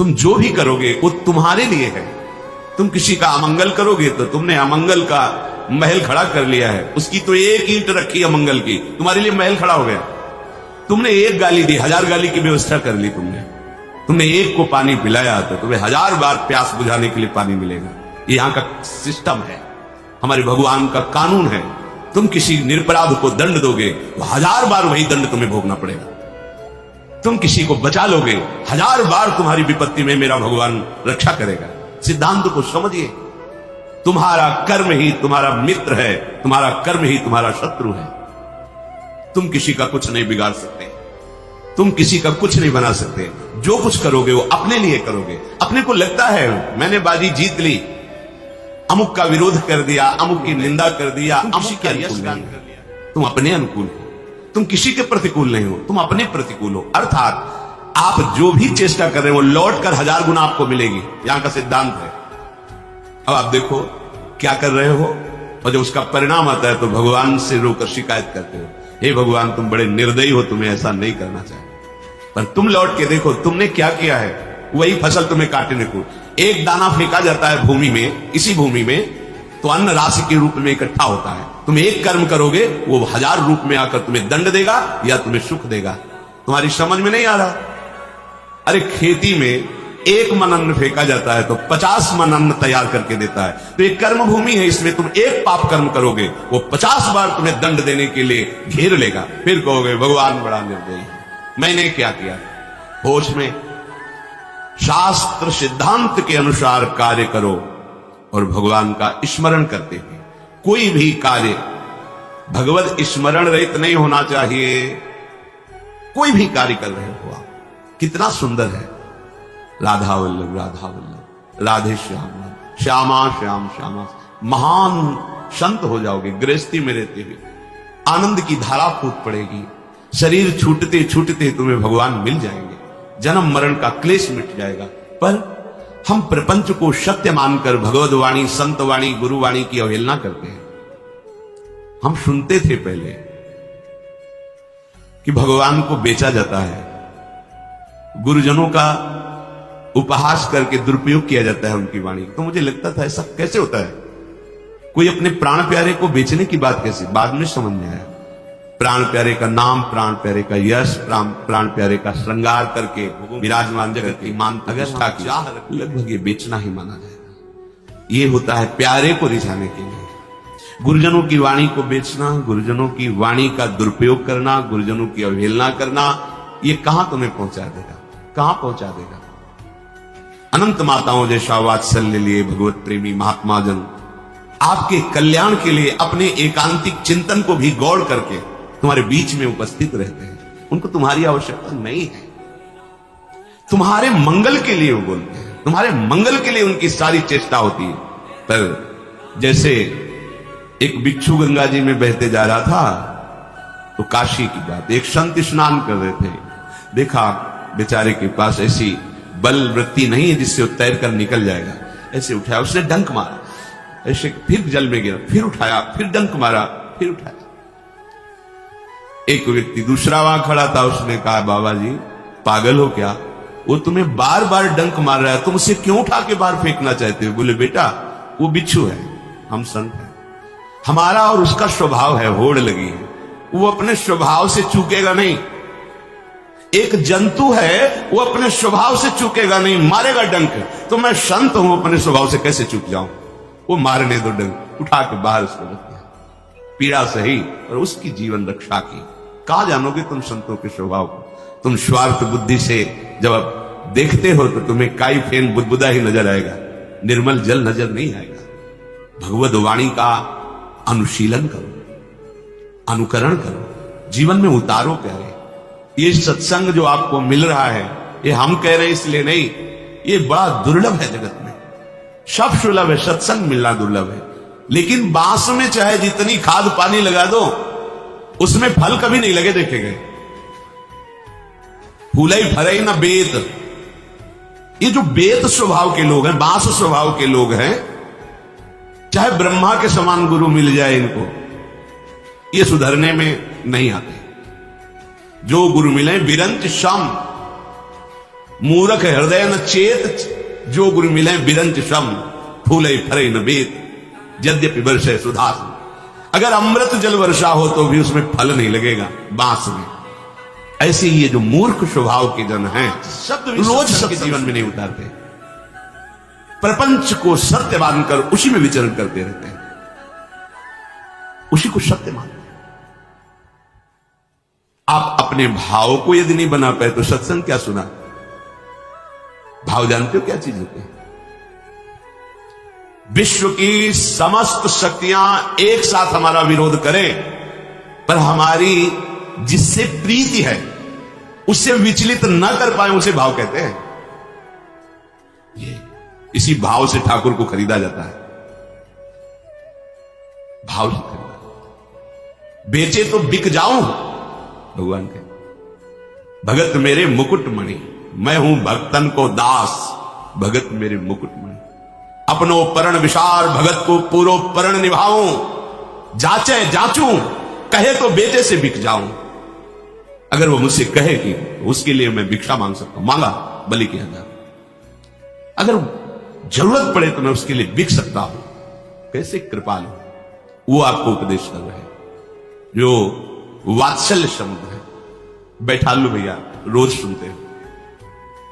तुम जो भी करोगे वो तुम्हारे लिए है। तुम किसी का अमंगल करोगे तो तुमने अमंगल का महल खड़ा कर लिया है। उसकी तो एक ईंट रखी अमंगल की, तुम्हारे लिए महल खड़ा हो गया। तुमने एक गाली दी, 1000 गाली की व्यवस्था कर ली। तुमने एक को पानी पिलाया तो तुम्हें 1000 बार प्यास बुझाने के लिए पानी मिलेगा। ये यहां का सिस्टम है, हमारे भगवान का कानून है। तुम किसी निरपराध को दंड दोगे तो 1000 बार वही दंड तुम्हें भोगना पड़ेगा। तुम किसी को बचा लोगे, 1000 बार तुम्हारी विपत्ति में मेरा भगवान रक्षा करेगा। सिद्धांत को समझिए, तुम्हारा कर्म ही तुम्हारा मित्र है, तुम्हारा कर्म ही तुम्हारा शत्रु है। तुम किसी का कुछ नहीं बिगाड़ सकते, तुम किसी का कुछ नहीं बना सकते। जो कुछ करोगे वो अपने लिए करोगे। अपने को लगता है मैंने बाजी जीत ली, अमुक का विरोध कर दिया, अमुक की निंदा कर दिया, अमुक का यशगान कर दिया। तुम अपने अनुकूल हो, तुम किसी के प्रतिकूल नहीं हो, तुम अपने प्रतिकूल हो। अर्थात आप जो भी चेष्टा कर रहे हो लौट कर 1000 गुना आपको मिलेगी। यहां का सिद्धांत है। अब आप देखो क्या कर रहे हो, और जब उसका परिणाम आता है तो भगवान से रोकर शिकायत करते हो, हे भगवान तुम बड़े निर्दयी हो, तुम्हें ऐसा नहीं करना चाहिए। पर तुम लौट के देखो तुमने क्या किया है, वही फसल तुम्हें काटने को। एक दाना फेंका जाता है भूमि में, इसी भूमि में तो अन्न राशि के रूप में इकट्ठा होता है। तुम एक कर्म करोगे वो 1000 रूप में आकर तुम्हें दंड देगा या तुम्हें सुख देगा। तुम्हारी समझ में नहीं आ रहा। अरे खेती में 1 मन अन्न फेंका जाता है तो 50 मन अन्न तैयार करके देता है। तो एक कर्म भूमि है, इसमें तुम एक पाप कर्म करोगे वो 50 बार तुम्हें दंड देने के लिए घेर लेगा। फिर कहोगे भगवान बड़ा निर्दयी है, मैंने क्या किया। होश में शास्त्र सिद्धांत के अनुसार कार्य करो और भगवान का स्मरण करते हुए। कोई भी कार्य भगवत स्मरण रहित नहीं होना चाहिए। कोई भी कार्य कर रहे हो आप, कितना सुंदर है, राधा वल्लभ राधा वल्लभ, राधे श्याम श्यामा श्याम श्यामा। महान संत हो जाओगे गृहस्थी में रहते हुए, आनंद की धारा फूट पड़ेगी। शरीर छूटते छूटते तुम्हें भगवान मिल जाएंगे, जन्म मरण का क्लेश मिट जाएगा। पर हम प्रपंच को सत्य मानकर भगवद वाणी, संत वाणी, गुरु वाणी की अवहेलना करते हैं। हम सुनते थे पहले कि भगवान को बेचा जाता है, गुरुजनों का उपहास करके दुरुपयोग किया जाता है उनकी वाणी। तो मुझे लगता था ऐसा कैसे होता है, कोई अपने प्राण प्यारे को बेचने की बात कैसे। बाद में समझ में आया, प्राण प्यारे का नाम, प्राण प्यारे का यश, प्राण प्यारे का श्रृंगार करके विराजमान जगत की मान अगर चाह लगभग ये बेचना ही माना जाएगा। ये होता है प्यारे को रिझाने के लिए। गुरुजनों की वाणी को बेचना, गुरुजनों की वाणी का दुरुपयोग करना, गुरुजनों की अवहेलना करना, ये कहां तुम्हें पहुंचा देगा, कहां पहुंचा देगा। अनंत माताओं जैसा वात्सल्य लिए भगवत प्रेमी महात्मा जन आपके कल्याण के लिए अपने एकांतिक चिंतन को भी गौर करके तुम्हारे बीच में उपस्थित रहते हैं। उनको तुम्हारी आवश्यकता नहीं है, तुम्हारे मंगल के लिए वो बोलते हैं, तुम्हारे मंगल के लिए उनकी सारी चेष्टा होती है। पर जैसे एक बिच्छू गंगा जी में बहते जा रहा था, तो काशी की बात, एक संत स्नान कर रहे थे, देखा बेचारे के पास ऐसी बल वृत्ति नहीं है जिससे वो तैर कर निकल जाएगा। ऐसे उठाया, उसने डंक मारा, ऐसे फिर जल में गिरा, फिर उठाया, फिर डंक मारा, फिर उठाया। एक व्यक्ति दूसरा वहां खड़ा था, उसने कहा बाबा जी पागल हो क्या, वो तुम्हें बार बार डंक मार रहा है, तुम उसे क्यों उठा के बाहर फेंकना चाहते हो। बोले बेटा वो बिच्छू है, हम संत हैं, हमारा और उसका स्वभाव है, होड़ लगी है, वो अपने स्वभाव से चूकेगा नहीं। एक जंतु है, वो अपने स्वभाव से चूकेगा नहीं, मारेगा डंक। तो मैं संत हूं, अपने स्वभाव से कैसे चूक जाऊं। वो मारने दो डंक, उठा के बाहर उसको रख दिया, पीड़ा सही और उसकी जीवन रक्षा की। कहा जानोगे तुम संतों के स्वभाव को। तुम स्वार्थ बुद्धि से जब देखते हो तो तुम्हें काई फेन बुदबुदा ही नजर आएगा, निर्मल जल नजर नहीं आएगा। भगवद वाणी का अनुशीलन करो, अनुकरण करो, जीवन में उतारो प्यारे। ये सत्संग जो आपको मिल रहा है, ये हम कह रहे हैं इसलिए नहीं, ये बड़ा दुर्लभ है जगत में। सब सुलभ है, सत्संग मिलना दुर्लभ है। लेकिन बांस में चाहे जितनी खाद पानी लगा दो, उसमें फल कभी नहीं लगे देखे गए। फूलई फरई ना बेत। ये जो बेत स्वभाव के लोग हैं, बांस स्वभाव के लोग हैं, चाहे ब्रह्मा के समान गुरु मिल जाए इनको, ये सुधरने में नहीं आते। जो गुरु मिले विरंच शम, मूरख हृदय न चेत, जो गुरु मिले बिरंच श्रम, फूले फरे न बेत, यद्यपि वर्षे सुधास। अगर अमृत जल वर्षा हो तो भी उसमें फल नहीं लगेगा बांस में। ऐसे ही ये जो मूर्ख स्वभाव के जन हैं, रोज सबके जीवन में नहीं उतारते, प्रपंच को सत्य मानकर उसी में विचरण करते रहते हैं, उसी को सत्य मानते हैं। आप अपने भाव को यदि नहीं बना पाए तो सत्संग क्या सुना? भाव जानते हो क्या चीज होती है? विश्व की समस्त शक्तियां एक साथ हमारा विरोध करें, पर हमारी जिससे प्रीति है उससे विचलित न कर पाए, उसे भाव कहते हैं। ये इसी भाव से ठाकुर को खरीदा जाता है, भाव से खरीदा। बेचे तो बिक जाऊं, भगवान कहते, भगत मेरे मुकुट मणि, मैं हूं भक्तन को दास, भगत मेरे मुकुट मणि। अपनो परण विशार, भगत को पूरो परण निभाऊं, जाचे जाचूं, कहे तो बेटे से बिक जाऊं। अगर वो मुझसे कहे कि उसके लिए मैं भिक्षा मांग सकता हूं, मांगा बलि के हजार। अगर जरूरत पड़े तो मैं उसके लिए बिक सकता हूं। कैसे कृपालु, वो आपको उपदेश कर रहे हैं, जो वात्सल्य समुद्र है। बैठा लो भैया, रोज सुनते हो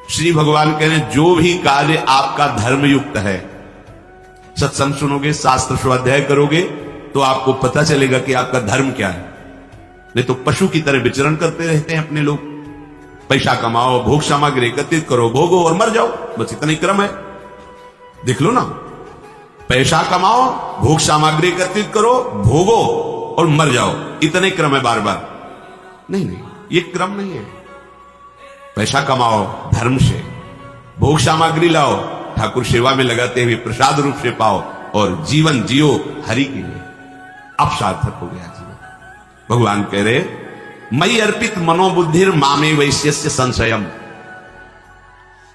श्री भगवान कह रहे हैं, जो भी कार्य आपका धर्मयुक्त है, सत्संग सुनोगे, शास्त्र स्वाध्याय करोगे, तो आपको पता चलेगा कि आपका धर्म क्या है। नहीं तो पशु की तरह विचरण करते रहते हैं अपने लोग। पैसा कमाओ, भोग सामग्री एकत्रित करो, भोगो और मर जाओ, बस इतना ही क्रम है। देख लो ना, पैसा कमाओ, भोग सामग्री एकत्रित करो, भोगो और मर जाओ, इतने क्रम है बार बार। नहीं नहीं, ये क्रम नहीं है। पैसा कमाओ धर्म से, भोग सामग्री लाओ, ठाकुर सेवा में लगाते हुए प्रसाद रूप से पाओ, और जीवन जियो हरि के लिए। अब सार्थक हो गया जीवन। भगवान कह रहे, मई अर्पित मनोबुद्धिर मामे वैश्यस्य संशयम।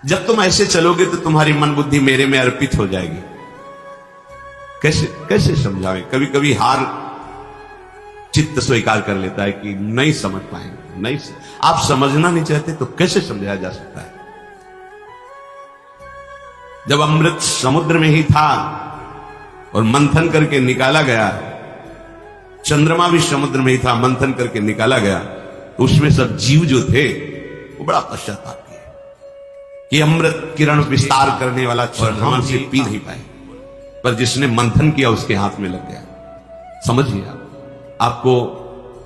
जब तुम ऐसे चलोगे तो तुम्हारी मन बुद्धि मेरे में अर्पित हो जाएगी। कैसे कैसे समझाएं? कभी कभी हार चित्त स्वीकार कर लेता है कि नहीं समझ पाएंगे। नहीं, आप समझना नहीं चाहते तो कैसे समझाया जा सकता है? जब अमृत समुद्र में ही था और मंथन करके निकाला गया, चंद्रमा भी समुद्र में ही था, मंथन करके निकाला गया, तो उसमें सब जीव जो थे वो बड़ा पश्चाताप किए कि अमृत किरण विस्तार करने वाला चंद्रमा से पी नहीं पाए, पर जिसने मंथन किया उसके हाथ में लग गया। समझिए आपको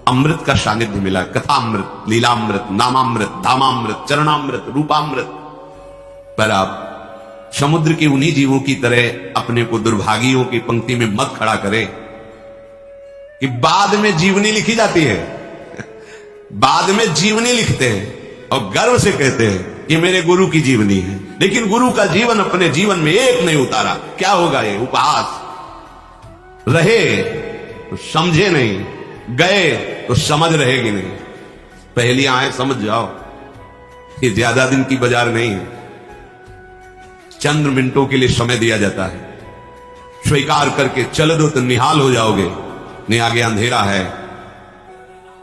अमृत का सानिध्य मिला, कथामृत, लीलामृत, नामामृत, धामामृत, चरणामृत, रूपामृत। पर आप समुद्र के उन्हीं जीवों की तरह अपने को दुर्भागियों की पंक्ति में मत खड़ा करें कि बाद में जीवनी लिखी जाती है। बाद में जीवनी लिखते हैं और गर्व से कहते हैं कि मेरे गुरु की जीवनी है, लेकिन गुरु का जीवन अपने जीवन में एक नहीं उतारा। क्या होगा ये? उपहास। रहे तो समझे नहीं, गए तो समझ रहेगी नहीं। पहली आए समझ जाओ, ये ज्यादा दिन की बाजार नहीं है। चंद मिनटों के लिए समय दिया जाता है, स्वीकार करके चल दो तो निहाल हो जाओगे। नहीं, आगे अंधेरा है,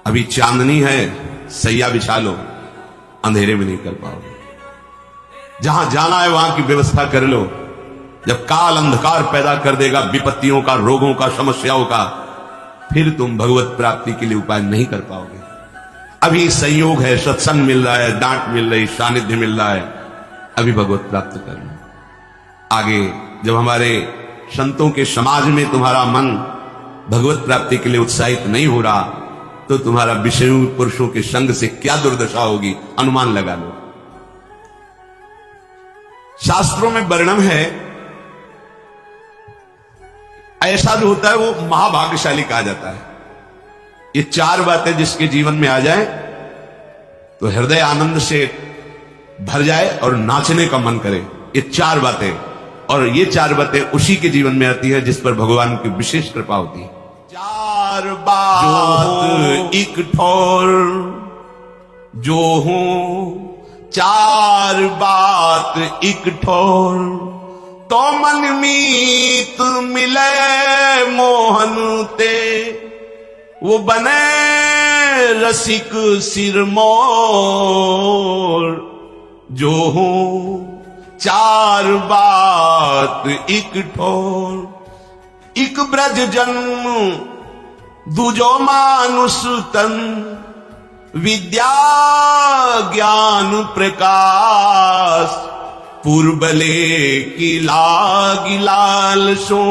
अभी चांदनी है, सैया बिछा लो, अंधेरे में नहीं कर पाओगे। जहां जाना है वहां की व्यवस्था कर लो। जब काल अंधकार पैदा कर देगा, विपत्तियों का, रोगों का, समस्याओं का, फिर तुम भगवत प्राप्ति के लिए उपाय नहीं कर पाओगे। अभी संयोग है, सत्संग मिल रहा है, डांट मिल रही, सानिध्य मिल रहा है, अभी भगवत प्राप्त कर लो। आगे जब हमारे संतों के समाज में तुम्हारा मन भगवत प्राप्ति के लिए उत्साहित नहीं हो रहा, तो तुम्हारा विषयों पुरुषों के संग से क्या दुर्दशा होगी, अनुमान लगा लो। शास्त्रों में वर्णन है, ऐसा जो होता है वो महाभाग्यशाली कहा जाता है। ये चार बातें जिसके जीवन में आ जाए तो हृदय आनंद से भर जाए और नाचने का मन करे। ये चार बातें, और ये चार बातें उसी के जीवन में आती है जिस पर भगवान की विशेष कृपा होती है। चार बात एक ठोर जो हूं, चार बात एक ठोर, तो मन मीत मिले मोहन ते, वो बने रसिक सिरमोर। जो हो चार बात एक ठोर। इक ब्रज जन्म दूजो मानुष तन, विद्या ज्ञान प्रकाश। पूर्वले की लागी लाल सो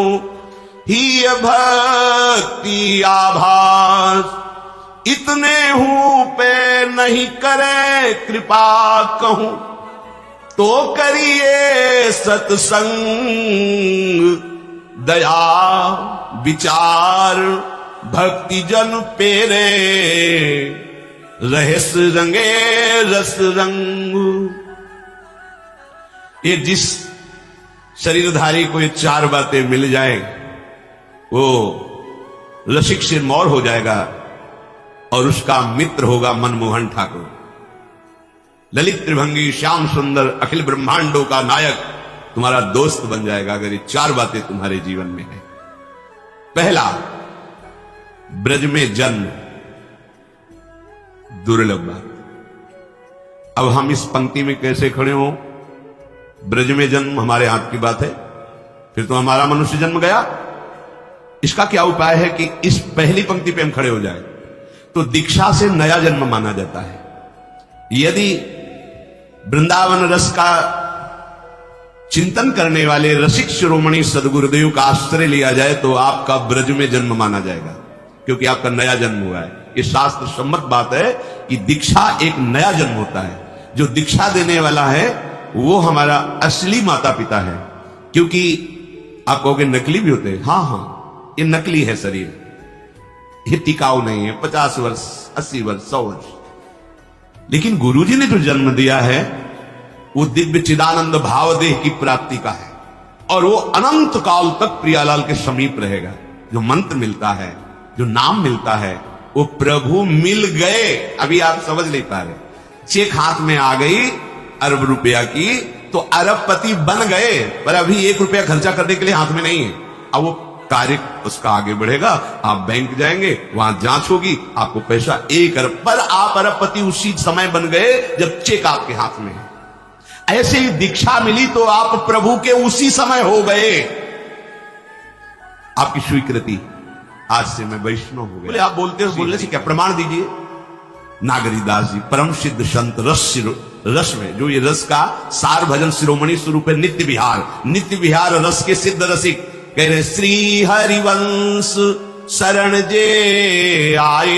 ही भक्ति आभास। इतने हूं पे नहीं करे कृपा कहूं, तो करिए सत्संग। दया विचार भक्ति जन पेरे, रहस रंगे रस रंग। ये जिस शरीरधारी को ये चार बातें मिल जाए, वो रसिक सिरमौर हो जाएगा और उसका मित्र होगा मनमोहन ठाकुर। ललित त्रिभंगी श्याम सुंदर अखिल ब्रह्मांडों का नायक तुम्हारा दोस्त बन जाएगा, अगर ये चार बातें तुम्हारे जीवन में है। पहला, ब्रज में जन्म, दुर्लभ बात। अब हम इस पंक्ति में कैसे खड़े हो? ब्रज में जन्म हमारे हाथ की बात है, फिर तो हमारा मनुष्य जन्म गया। इसका क्या उपाय है कि इस पहली पंक्ति पे हम खड़े हो जाए? तो दीक्षा से नया जन्म माना जाता है। यदि वृंदावन रस का चिंतन करने वाले रसिक शिरोमणि सदगुरुदेव का आश्रय लिया जाए तो आपका ब्रज में जन्म माना जाएगा, क्योंकि आपका नया जन्म हुआ है। ये शास्त्र सम्मत बात है कि दीक्षा एक नया जन्म होता है। जो दीक्षा देने वाला है वो हमारा असली माता पिता है। क्योंकि आप कहोगे नकली भी होते हैं, हाँ, ये नकली है शरीर, ये टिकाऊ नहीं है। 50 वर्ष, 80 वर्ष, 100 वर्ष। लेकिन गुरुजी ने जो जन्म दिया है वो दिव्य चिदानंद भावदेह की प्राप्ति का है, और वो अनंत काल तक प्रियालाल के समीप रहेगा। जो मंत्र मिलता है, जो नाम मिलता है, वो प्रभु मिल गए। अभी आप समझ नहीं पा रहे, चेक हाथ में आ गई अरब रुपया की तो अरबपति बन गए, पर अभी 1 रुपया खर्चा करने के लिए हाथ में नहीं है। अब वो कार्य उसका आगे बढ़ेगा, आप बैंक जाएंगे, वहां जांच होगी, आपको पैसा 1 अरब, पर आप अरबपति उसी समय बन गए जब चेक आपके हाथ में है। ऐसे ही दीक्षा मिली तो आप प्रभु के उसी समय हो गए। आपकी स्वीकृति, आज से मैं वैष्णव हो गया। बोले आप बोलते हो, बोलने से क्या प्रमाण दीजिए। नागरीदास जी परम सिद्ध संत रस में, जो ये रस का सार भजन शिरोमणि स्वरूप है, नित्य विहार रस के सिद्ध रसिक कह रहे, श्री हरिवंश शरण जे आए,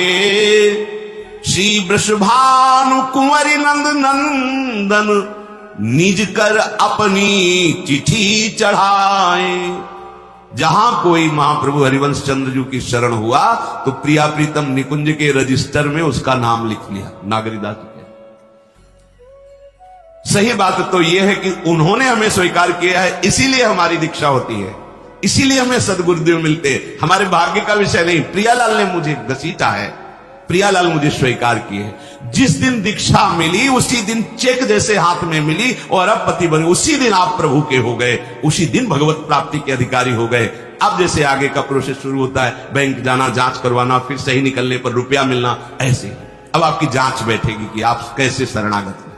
श्री वृषभानु कुंवरी नंद नंदन, निज कर अपनी चिट्ठी चढ़ाए। जहां कोई महाप्रभु हरिवंश चंद्र जी की शरण हुआ तो प्रिया प्रीतम निकुंज के रजिस्टर में उसका नाम लिख लिया। नागरीदास जी, सही बात तो यह है कि उन्होंने हमें स्वीकार किया है, इसीलिए हमारी दीक्षा होती है, इसीलिए हमें सदगुरुदेव मिलते। हमारे भाग्य का विषय नहीं, प्रियालाल ने मुझे घसीटा है, प्रियालाल मुझे स्वीकार किए। जिस दिन दीक्षा मिली उसी दिन चेक जैसे हाथ में मिली और अब पति बने, उसी दिन आप प्रभु के हो गए, उसी दिन भगवत प्राप्ति के अधिकारी हो गए। अब जैसे आगे का प्रोसेस शुरू होता है, बैंक जाना, जांच करवाना, फिर सही निकलने पर रुपया मिलना, ऐसे अब आपकी जांच बैठेगी कि आप कैसे शरणागत हैं।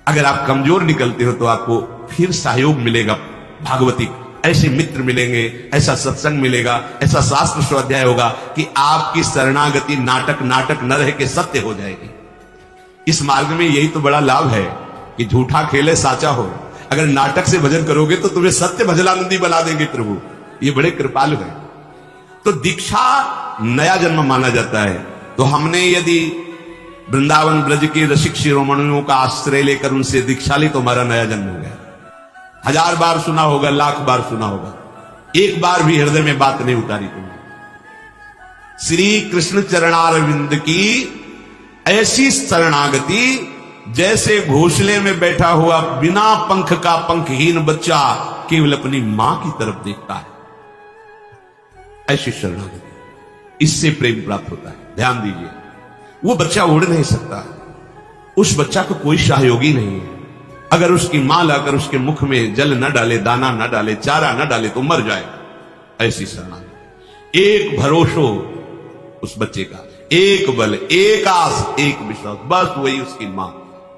अगर आप कमजोर निकलते हो तो आपको फिर सहयोग मिलेगा भागवती, ऐसे मित्र मिलेंगे, ऐसा सत्संग मिलेगा, ऐसा शास्त्र स्वाध्याय होगा कि आपकी शरणागति नाटक न रह के सत्य हो जाएगी। इस मार्ग में यही तो बड़ा लाभ है कि झूठा खेले साचा हो। अगर नाटक से भजन करोगे तो तुम्हें सत्य भजनानंदी बना देंगे प्रभु, ये बड़े कृपालु है। तो दीक्षा नया जन्म माना जाता है। तो हमने यदि वृंदावन ब्रज के रसिक शिरोमणियों का आश्रय लेकर उनसे दीक्षा ली तो हमारा नया जन्म हो गया। 1000 बार सुना होगा, लाख बार सुना होगा, एक बार भी हृदय में बात नहीं उतारी तुमने। श्री कृष्ण चरणारविंद की ऐसी शरणागति जैसे घोंसले में बैठा हुआ बिना पंख का पंखहीन बच्चा केवल अपनी मां की तरफ देखता है, ऐसी शरणागति, इससे प्रेम प्राप्त होता है। ध्यान दीजिए, वो बच्चा उड़ नहीं सकता, उस बच्चा को कोई सहयोगी नहीं है। अगर उसकी मां लाकर उसके मुख में जल न डाले, दाना न डाले, चारा न डाले तो मर जाएगा। ऐसी शरणागति, एक भरोसो उस बच्चे का, एक बल, एक आस, एक विश्वास, बस वही उसकी मां।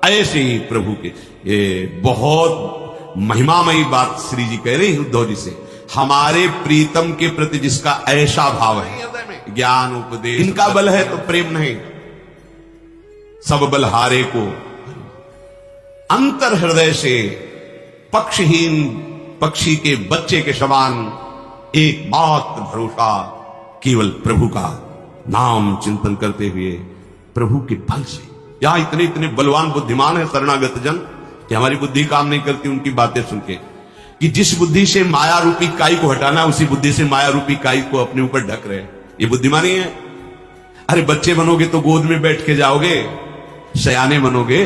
ऐसे ही प्रभु के ये बहुत महिमामयी बात श्री जी कह रहे हैं उद्धव जी से। हमारे प्रीतम के प्रति जिसका ऐसा भाव है, ज्ञान उपदेश इनका बल है तो प्रेम नहीं, सब बल हारे को अंतर हृदय से पक्षहीन पक्षी के बच्चे के समान एकमात्र भरोसा केवल प्रभु का नाम चिंतन करते हुए प्रभु के बल से। यहां इतने इतने बलवान बुद्धिमान है शरणागत जन कि हमारी बुद्धि काम नहीं करती उनकी बातें सुन के, कि जिस बुद्धि से माया रूपी काई को हटाना उसी बुद्धि से माया रूपी काई को अपने ऊपर ढक रहे हैं। ये बुद्धिमानी है। अरे बच्चे बनोगे तो गोद में बैठ के जाओगे, सयाने बनोगे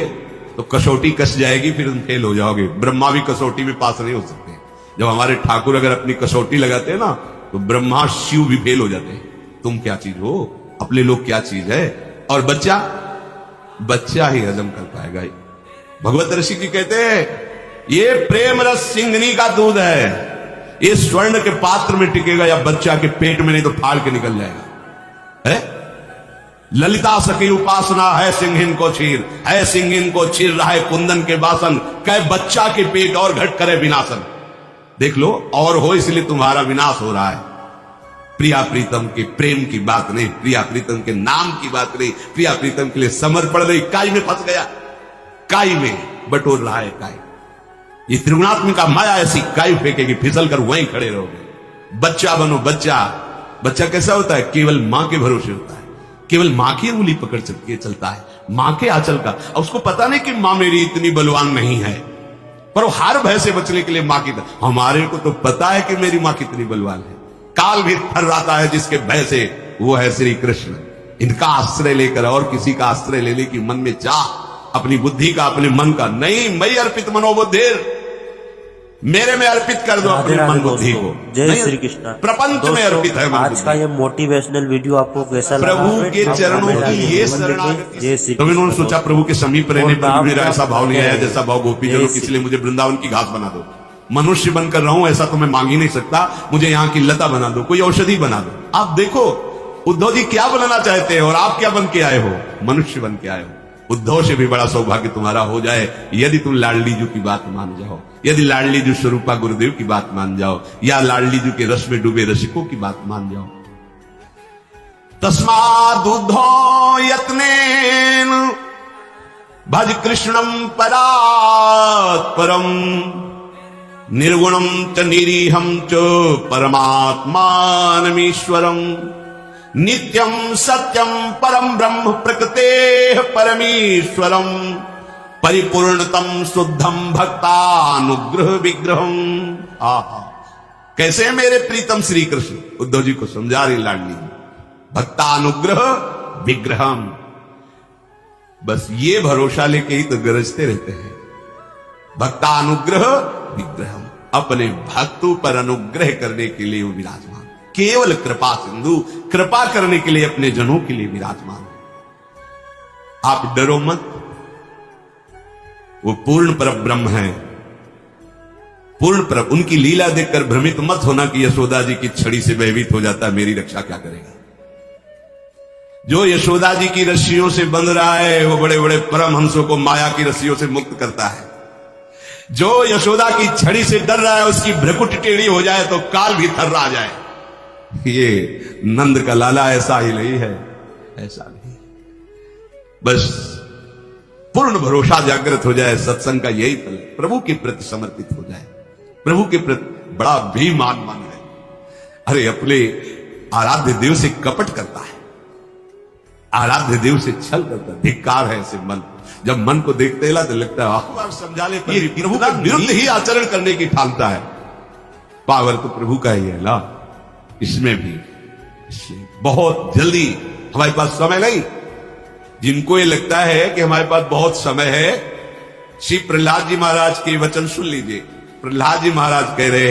तो कसौटी कस जाएगी, फिर तुम फेल हो जाओगे। ब्रह्मा भी कसौटी में पास नहीं हो सकते। जब हमारे ठाकुर अगर अपनी कसौटी लगाते हैं ना तो ब्रह्मा शिव भी फेल हो जाते हैं। तुम क्या चीज हो, अपने लोग क्या चीज है। और बच्चा ही हजम कर पाएगा। भगवत ऋषि जी कहते हैं ये प्रेम रस सिंघनी का दूध है, ये स्वर्ण के पात्र में टिकेगा या बच्चा के पेट में, नहीं तो फाड़ के निकल जाएगा। है ललिता सखी उपासना है सिंहिन को चीर, है सिंहिन को चीर रहा है कुंदन के बासन, कह बच्चा के पेट और घट करे विनाशन। देख लो और हो इसलिए तुम्हारा विनाश हो रहा है। प्रिया प्रीतम के प्रेम की बात नहीं, प्रिया प्रीतम के नाम की बात नहीं, प्रिया प्रीतम के लिए समर्पण नहीं। काई में फंस गया, काई में बटोर रहा है काई। ये त्रिगुणात्मिका माया ऐसी काई फेंकेगी, फिसल कर वहीं खड़े रहोगे। बच्चा बनो। बच्चा कैसा होता है, केवल मां के भरोसे होता है, केवल मां की उंगली पकड़ के चलता है, मां के आंचल का। और उसको पता नहीं कि मां मेरी इतनी बलवान नहीं है, पर वो हर भय से बचने के लिए मां की। हमारे को तो पता है कि मेरी मां कितनी बलवान है। काल भी थर्राता है जिसके भय से, वो है श्री कृष्ण। इनका आश्रय लेकर और किसी का आश्रय लेने की मन में चाह, अपनी बुद्धि का अपने मन का नहीं। मैं अर्पित मनोबुद्धिर, मेरे में अर्पित कर दो अपने मन बुद्धि को। जय श्री कृष्ण। प्रपंच में अर्पित है। आज का ये मोटिवेशनल वीडियो आपको कैसा लगा? प्रभु के चरणों की ये शरणागति। तो इन्होंने सोचा प्रभु के समीप रहने पर मेरा ऐसा भाव नहीं आया जैसा भाव गोपी जनों, इसलिए मुझे वृंदावन की घास बना दो। मनुष्य बनकर रहूं ऐसा तो मैं मांग ही नहीं सकता, मुझे यहाँ की लता बना दो, कोई औषधि बना दो। आप देखो उद्धव जी क्या बनना चाहते हैं और आप क्या बन के आए हो, मनुष्य बन के आए हो। उद्धव से भी बड़ा सौभाग्य तुम्हारा हो जाए यदि तुम लाडली जी की बात मान जाओ, यदि लाडली जी स्वरूपा गुरुदेव की बात मान जाओ, या लाडली जी के रस में डूबे रसिकों की बात मान जाओ। तस्माद् उद्धव यत्नेन भज कृष्णम परात् परम, निर्गुणम च निरीहम च परमात्मानमीश्वरम, नित्यम सत्यम परम ब्रह्म प्रकृतेः परमेश्वरम, परिपूर्णतम शुद्धम भक्तानुग्रह विग्रहम। आहा, कैसे मेरे प्रीतम श्री कृष्ण। उद्धव जी को समझा रही लाडली, भक्तानुग्रह विग्रहम। बस ये भरोसा लेके ही तो गरजते रहते हैं। भक्तानुग्रह विग्रहम, अपने भक्तों पर अनुग्रह करने के लिए वो विराजमान, केवल कृपा सिंधु, कृपा करने के लिए अपने जनों के लिए विराजमान। आप डरो मत, वो पूर्ण पर ब्रह्म है, पूर्ण पर। उनकी लीला देखकर भ्रमित मत होना कि यशोदा जी की छड़ी से भयभीत हो जाता है, मेरी रक्षा क्या करेगा। जो यशोदा जी की रस्सियों से बंध रहा है वो बड़े बड़े परमहंसों को माया की रस्सियों से मुक्त करता है। जो यशोदा की छड़ी से डर रहा है उसकी भ्रकुट टेढ़ी हो जाए तो काल भी थर्रा जाए। ये नंद का लाला ऐसा ही नहीं है, ऐसा नहीं। बस पूर्ण भरोसा जागृत हो जाए, सत्संग का यही फल, प्रभु के प्रति समर्पित हो जाए, प्रभु के प्रति बड़ा भीमान मन है। अरे अपने आराध्य देव से कपट करता है, आराध्य देव से छल करता है, धिक्कार है ऐसे मन। जब मन को देखते ही तो लगता है समझा ले, प्रभु का विरुद्ध ही आचरण करने की ठानता है। पावर तो प्रभु का ही है ला। इसमें भी बहुत जल्दी, हमारे पास समय नहीं। जिनको ये लगता है कि हमारे पास बहुत समय है, श्री प्रहलाद जी महाराज के वचन सुन लीजिए। प्रहलाद जी महाराज कह रहे हैं,